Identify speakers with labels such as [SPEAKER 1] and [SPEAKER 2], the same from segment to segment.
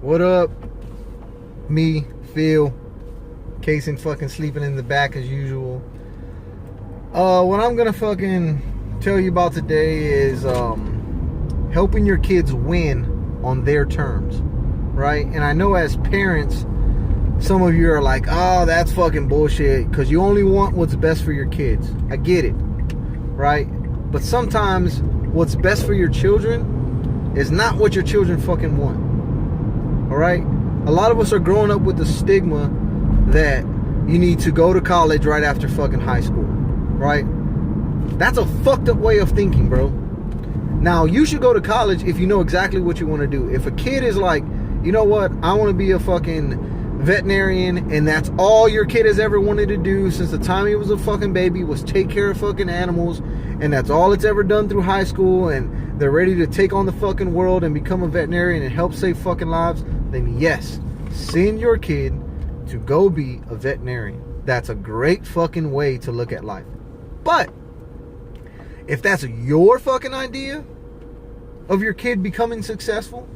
[SPEAKER 1] What up? Me, Phil, Casey fucking sleeping in the back as usual. What I'm gonna fucking tell you about today is helping your kids win on their terms, right? And I know as parents, some of you are like, oh, that's fucking bullshit, because you only want what's best for your kids. I get it, right? But sometimes what's best for your children is not what your children fucking want. All right? A lot of us are growing up with the stigma that you need to go to college right after fucking high school, right? That's a fucked up way of thinking, bro. Now, you should go to college if you know exactly what you want to do. If a kid is like, you know what, I want to be a fucking veterinarian, and that's all your kid has ever wanted to do since the time he was a fucking baby was take care of fucking animals, and that's all it's ever done through high school, and they're ready to take on the fucking world and become a veterinarian and help save fucking lives, then yes, send your kid to go be a veterinarian. That's a great fucking way to look at life. But if that's your fucking idea of your kid becoming successful,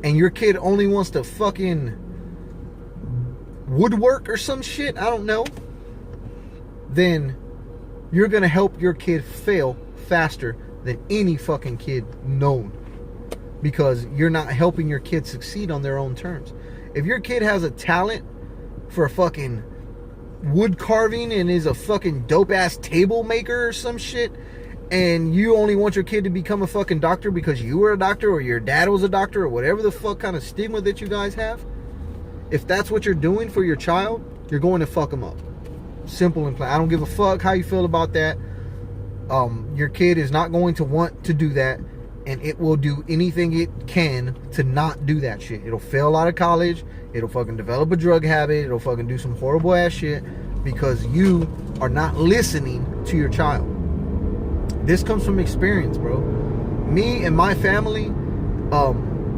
[SPEAKER 1] and your kid only wants to fucking woodwork or some shit, I don't know, then you're gonna help your kid fail faster than any fucking kid known, because you're not helping your kid succeed on their own terms. If your kid has a talent for fucking wood carving and is a fucking dope ass table maker or some shit, and you only want your kid to become a fucking doctor because you were a doctor or your dad was a doctor or whatever the fuck kind of stigma that you guys have, if that's what you're doing for your child, you're going to fuck them up. Simple and plain. I don't give a fuck how you feel about that. Your kid is not going to want to do that, and it will do anything it can to not do that shit. It'll fail out of college. It'll fucking develop a drug habit. It'll fucking do some horrible ass shit because you are not listening to your child. This comes from experience, bro. Me and my family,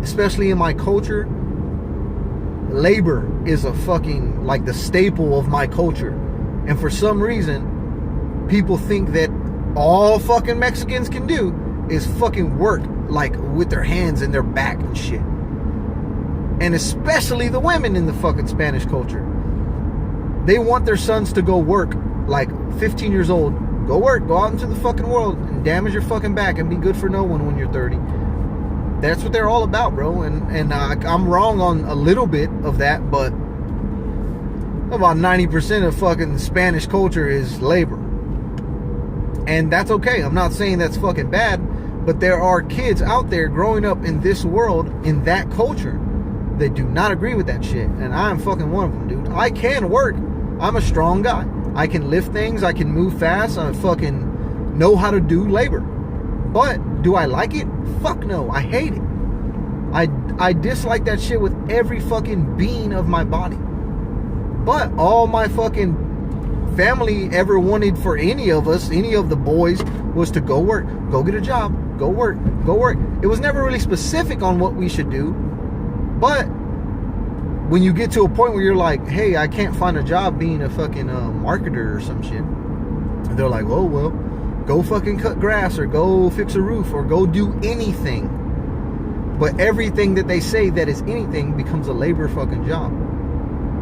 [SPEAKER 1] especially in my culture, labor is a fucking, like, the staple of my culture. And for some reason, people think that all fucking Mexicans can do is fucking work, like, with their hands and their back and shit. And especially the women in the fucking Spanish culture. They want their sons to go work, like 15 years old. Go work, go out into the fucking world and damage your fucking back and be good for no one when you're 30. That's what they're all about, bro. And I'm wrong on a little bit of that, but about 90% of fucking Spanish culture is labor. And that's okay. I'm not saying that's fucking bad, but there are kids out there growing up in this world, in that culture, that do not agree with that shit. And I'm fucking one of them, dude. I can work. I'm a strong guy. I can lift things. I can move fast. I fucking know how to do labor. But do I like it? Fuck no. I hate it. I dislike that shit with every fucking being of my body. But all my fucking family ever wanted for any of us, any of the boys, was to go work, go get a job, go work, go work. It was never really specific on what we should do. But when you get to a point where you're like, hey, I can't find a job being a fucking marketer or some shit, they're like, oh, well, go fucking cut grass or go fix a roof or go do anything. But everything that they say that is anything becomes a labor fucking job.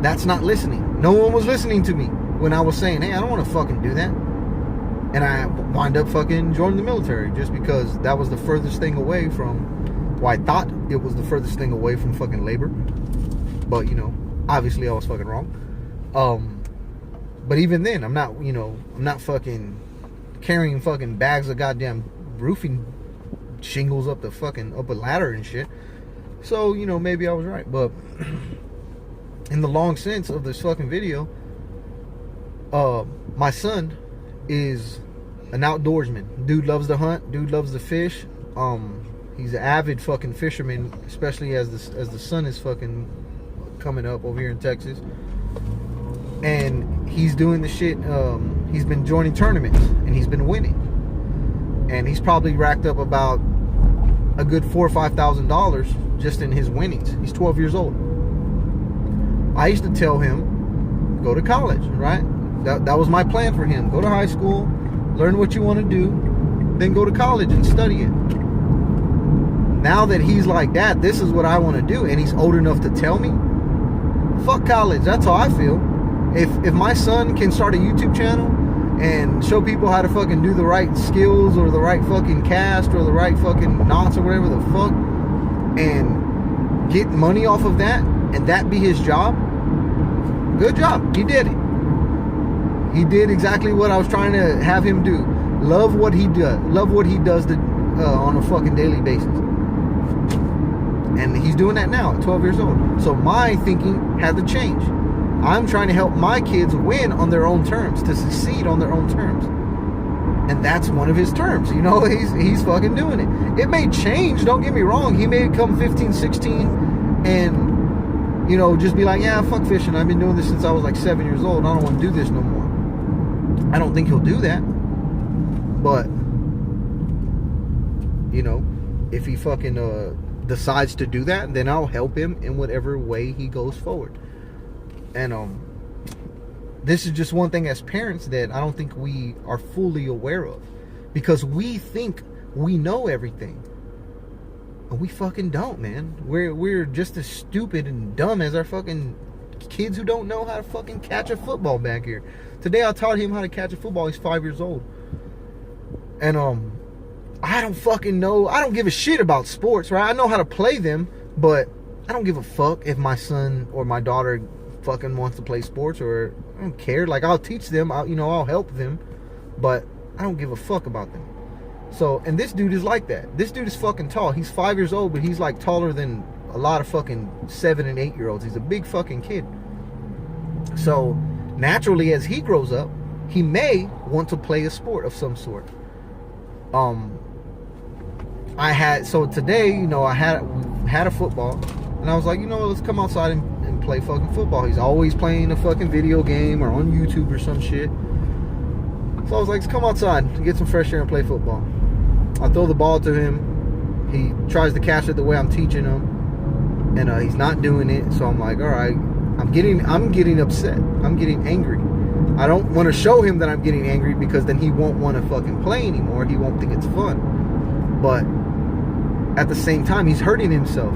[SPEAKER 1] That's not listening. No one was listening to me when I was saying, hey, I don't want to fucking do that. And I wind up fucking joining the military just because that was the furthest thing away from, well, I thought it was the furthest thing away from fucking labor. But, you know, obviously I was fucking wrong. But even then, I'm not fucking carrying fucking bags of goddamn roofing shingles up a ladder and shit. So, you know, maybe I was right. But in the long sense of this fucking video, my son is an outdoorsman. Dude loves to hunt. Dude loves to fish. He's an avid fucking fisherman, especially as the sun is fucking coming up over here in Texas. And he's doing the shit. He's been joining tournaments and he's been winning. And he's probably racked up about a good $4,000 or $5,000 just in his winnings. He's 12 years old. I used to tell him, go to college, right? That was my plan for him. Go to high school, learn what you want to do, then go to college and study it. now that he's like, Dad, this is what I want to do, and he's old enough to tell me, fuck college. That's how I feel. If my son can start a YouTube channel and show people how to fucking do the right skills or the right fucking cast or the right fucking knots or whatever the fuck, and get money off of that, and that be his job, good job. He did it. He did exactly what I was trying to have him do. Love what he does. Love what he does on a fucking daily basis. And he's doing that now at 12 years old. So my thinking had to change. I'm trying to help my kids win on their own terms, to succeed on their own terms. And that's one of his terms. You know, he's fucking doing it. It may change, don't get me wrong. He may come 15, 16 and, you know, just be like, yeah, fuck fishing. I've been doing this since I was like 7 years old. I don't want to do this no more. I don't think he'll do that. But, you know, if he fucking decides to do that, then I'll help him in whatever way he goes forward. And this is just one thing as parents that I don't think we are fully aware of, because we think we know everything, and we fucking don't, man. We're just as stupid and dumb as our fucking kids who don't know how to fucking catch a football back here. Today I taught him how to catch a football. He's 5 years old, and I don't fucking know. I don't give a shit about sports, right? I know how to play them, but I don't give a fuck if my son or my daughter fucking wants to play sports, or I don't care. Like, I'll teach them, I'll help them, but I don't give a fuck about them. So, and this dude is like that. This dude is fucking tall. He's 5 years old, but he's like taller than a lot of fucking 7 and 8 year olds. He's a big fucking kid. So naturally, as he grows up, he may want to play a sport of some sort. Today, you know, we had a football, and I was like, you know, let's come outside and play fucking football. He's always playing a fucking video game or on YouTube or some shit. So I was like, let's come outside and get some fresh air and play football. I throw the ball to him. He tries to catch it the way I'm teaching him, and he's not doing it. So I'm like, all right, I'm getting upset. I'm getting angry. I don't want to show him that I'm getting angry, because then he won't want to fucking play anymore. He won't think it's fun. But at the same time, he's hurting himself.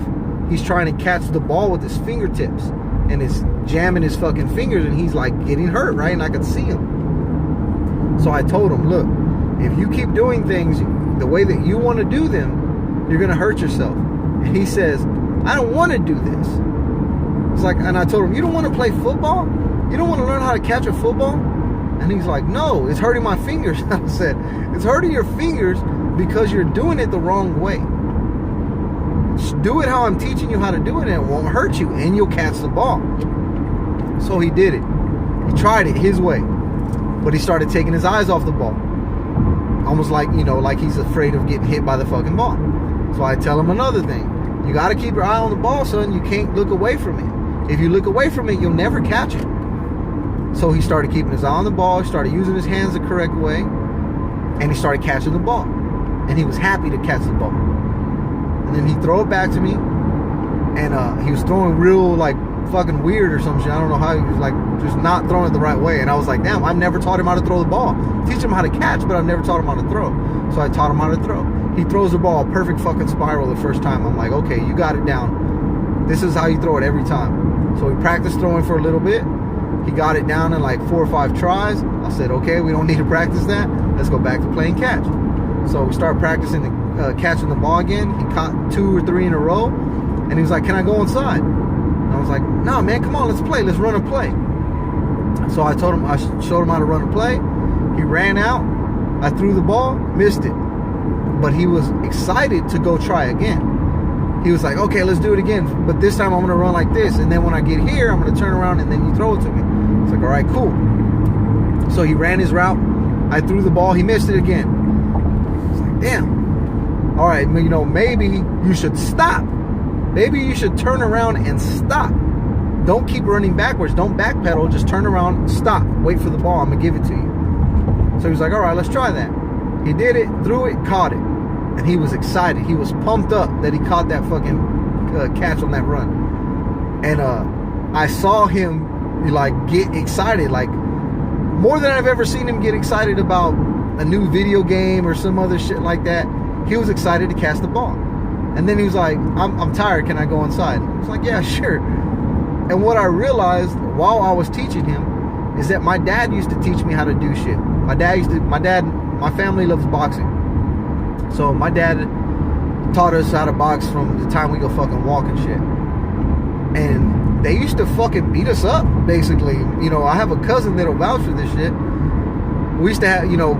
[SPEAKER 1] He's trying to catch the ball with his fingertips, and is jamming his fucking fingers, and he's like getting hurt, right? And I could see him. So I told him, look, if you keep doing things the way that you want to do them, you're going to hurt yourself. And he says, I don't want to do this. It's like, and I told him, you don't want to play football? You don't want to learn how to catch a football? And he's like, no, it's hurting my fingers. I said, it's hurting your fingers because you're doing it the wrong way. Just do it how I'm teaching you how to do it, and it won't hurt you, and you'll catch the ball. So he did it. He tried it his way, but he started taking his eyes off the ball. Almost like, you know, like he's afraid of getting hit by the fucking ball. So I tell him another thing. You got to keep your eye on the ball, son. You can't look away from it. If you look away from it, you'll never catch it. So he started keeping his eye on the ball. He started using his hands the correct way, and he started catching the ball. And he was happy to catch the ball. And then he'd throw it back to me, and he was throwing real, like, fucking weird or some shit. I don't know how. He was like just not throwing it the right way. And I was like, damn, I've never taught him how to throw the ball. Teach him how to catch, but I've never taught him how to throw. So I taught him how to throw. He throws the ball perfect fucking spiral the first time. I'm like, okay, you got it down. This is how you throw it every time. So we practiced throwing for a little bit. He got it down in like 4 or 5 tries. I said, okay, we don't need to practice that. Let's go back to playing catch. So we started practicing catching the ball again. He caught 2 or 3 in a row, and he was like, can I go inside? And I was like, no, man, come on, let's play. Let's run and play. So I showed him how to run and play. He ran out. I threw the ball, missed it. But he was excited to go try again. He was like, okay, let's do it again. But this time I'm going to run like this. And then when I get here, I'm going to turn around and then you throw it to me. It's like, all right, cool. So he ran his route. I threw the ball. He missed it again. It's like, damn. All right, you know, maybe you should stop. Maybe you should turn around and stop. Don't keep running backwards. Don't backpedal. Just turn around, stop. Wait for the ball. I'm going to give it to you. So he was like, all right, let's try that. He did it, threw it, caught it. And he was excited. He was pumped up that he caught that fucking catch on that run. And I saw him like get excited, like more than I've ever seen him get excited about a new video game or some other shit like that. He was excited to catch the ball. And then he was like, I'm tired, can I go inside? I was like, yeah, sure. And what I realized while I was teaching him is that my dad used to teach me how to do shit. My family loves boxing. So my dad taught us how to box from the time we go fucking walk and shit. And they used to fucking beat us up, basically. You know, I have a cousin that'll vouch for this shit. We used to have, you know,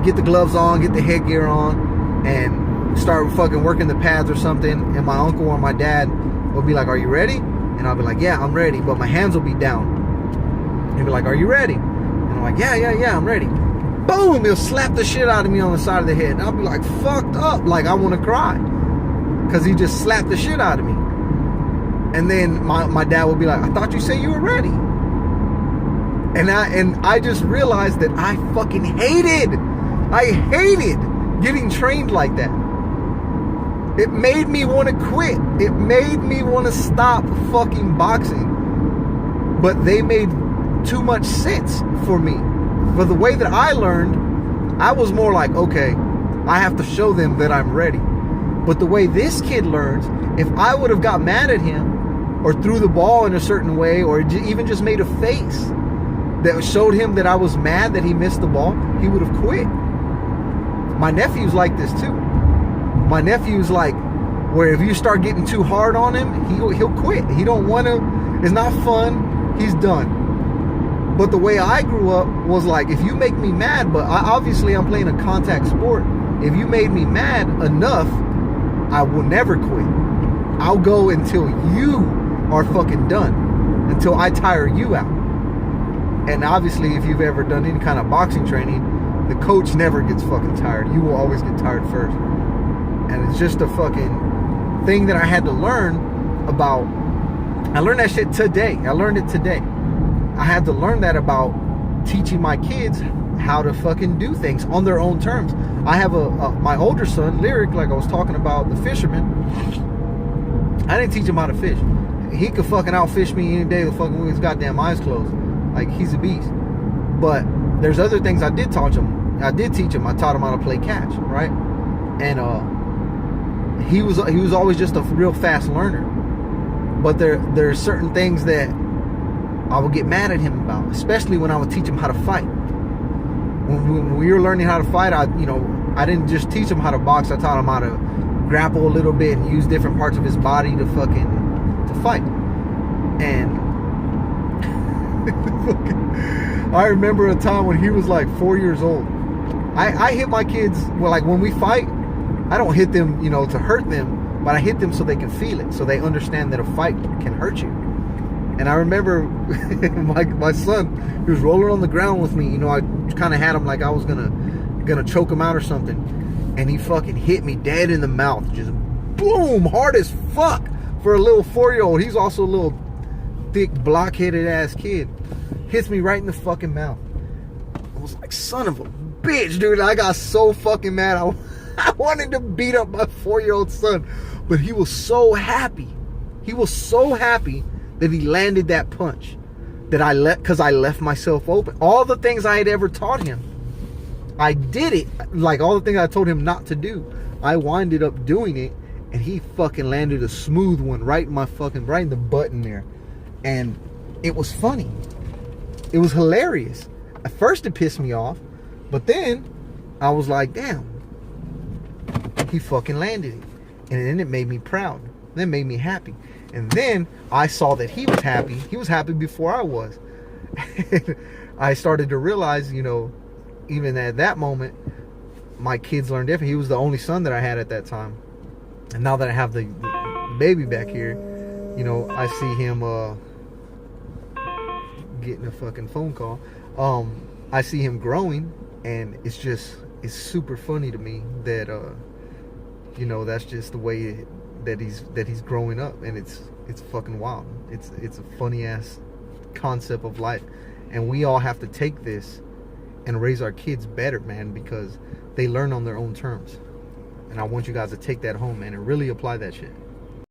[SPEAKER 1] get the gloves on, get the headgear on, and start fucking working the pads or something. And my uncle or my dad would be like, are you ready? And I'll be like, yeah, I'm ready. But my hands will be down. He'd be like, are you ready? And I'm like, yeah, I'm ready. Boom! He'll slap the shit out of me on the side of the head. And I'll be like, fucked up. Like, I want to cry. Because he just slapped the shit out of me. And then my dad would be like, I thought you said you were ready. And I just realized that I fucking hated getting trained like that. It made me want to quit. It made me want to stop fucking boxing. But they made too much sense for me. For the way that I learned, I was more like, okay, I have to show them that I'm ready. But the way this kid learns, if I would have got mad at him or threw the ball in a certain way or even just made a face that showed him that I was mad that he missed the ball, he would have quit. My nephew's like this too. My nephew's like, where if you start getting too hard on him, he'll quit. He don't want to. It's not fun. He's done. But the way I grew up was like, if you make me mad, but obviously I'm playing a contact sport. If you made me mad enough, I will never quit. I'll go until you are fucking done, until I tire you out. And obviously, if you've ever done any kind of boxing training, the coach never gets fucking tired. You will always get tired first. And it's just a fucking thing that I had to learn about. I learned that shit today. I learned it today. I had to learn that about teaching my kids how to fucking do things on their own terms. I have my older son, Lyric, like I was talking about, the fisherman. I didn't teach him how to fish. He could fucking outfish me any day with fucking with his goddamn eyes closed. Like, he's a beast. But there's other things I did teach him. I taught him how to play catch, right? And he was always just a real fast learner. But there are certain things that I would get mad at him about, especially when I would teach him how to fight. When we were learning how to fight, I didn't just teach him how to box. I taught him how to grapple a little bit and use different parts of his body to fight. And I remember a time when he was like 4 years old. I hit my kids, well, like when we fight, I don't hit them, to hurt them, but I hit them so they can feel it, so they understand that a fight can hurt you. And I remember my son, he was rolling on the ground with me. I kind of had him like I was gonna choke him out or something. And he fucking hit me dead in the mouth. Just boom, hard as fuck for a little 4-year-old. He's also a little thick, block-headed ass kid. Hits me right in the fucking mouth. I was like, son of a bitch, dude. I got so fucking mad. I wanted to beat up my 4-year-old son. But he was so happy. He was so happy that he landed that punch, because I left myself open. All the things I had ever taught him, I did it. Like all the things I told him not to do, I winded up doing it, and he fucking landed a smooth one right in the button there. And it was funny. It was hilarious. At first it pissed me off, but then I was like, damn, he fucking landed it. And then it made me proud. That made me happy. And then I saw that he was happy. He was happy before I was. I started to realize, even at that moment, my kids learned different. He was the only son that I had at that time. And now that I have the baby back here, I see him getting a fucking phone call. I see him growing, and it's super funny to me that that's just the way that he's growing up, and it's fucking wild. It's a funny ass concept of life, and we all have to take this and raise our kids better, man, because they learn on their own terms. And I want you guys to take that home, man, and really apply that shit.